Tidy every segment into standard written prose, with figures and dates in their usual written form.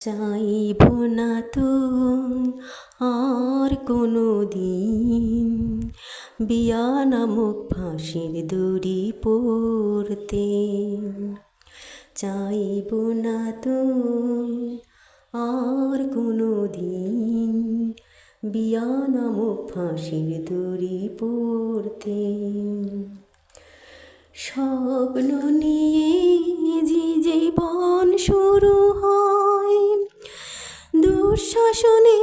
চাইব না তো আর কোনো দিন বিয়া নামক ফাঁসির দড়ি পড়তে। চাইব না তো আর কোনো দিন বিয়া নামক ফাঁসির দড়ি পড়তে। স্বপ্ন নিয়ে যে জীবন শুরু হয়, দুঃশাসনে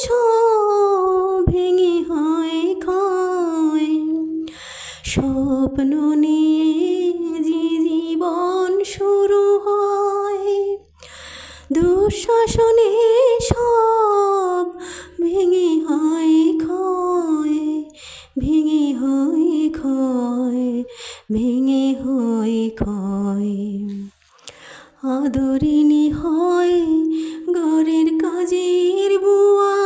সব ভেঙে হয় ক্ষয়। স্বপ্ন নিয়ে যে জীবন শুরু হয়, দুঃশাসনে সব ভেঙে হয় ক্ষয়। ভেঙে হয় ক্ষয়, ভেঙে হয় ক্ষয়। আদরিনী হয় ঘরের কাজের বুয়া,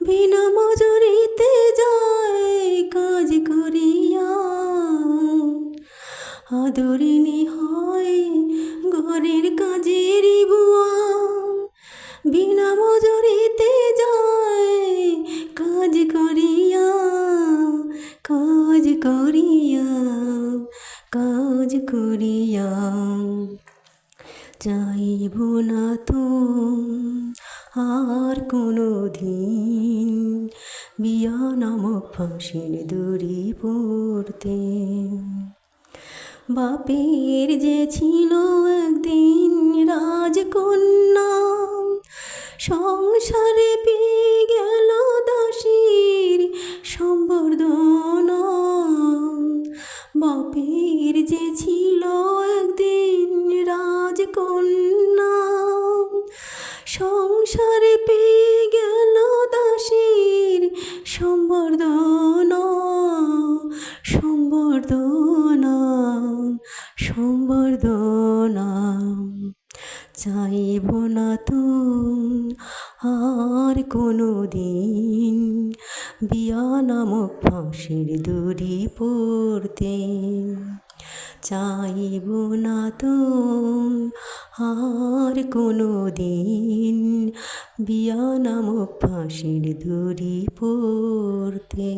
বিনা মজুরিতে যায় কাজ করিয়া। আদরিনী হয় ঘরের কাজের বুয়া, বিনা মজুরিতে যায় কাজ করিয়া। কাজ করিয়া, কাজ করিয়া। চাইব না তো আর কোনো দিন বিয়া নামক ফাঁসির দড়ি পড়তে। বাপের যে ছিল একদিন রাজকন্যা, সংসারে পেয়ে গেল দাসীর সম্বর্ধনা। বাপের যে ছিল একদিন রাজকন্যা, সংসারে পেয়ে গেল দাসীর সম্বর্ধনা। সম্বর্ধনা, সম্বর্ধনা। চাইব না তো আর কোনো দিন বিয়া নামক ফাঁসির দড়ি পড়তে। চাইব না তো আর কোনো দিন বিয়া নামক ফাঁসির দড়ি পড়তে।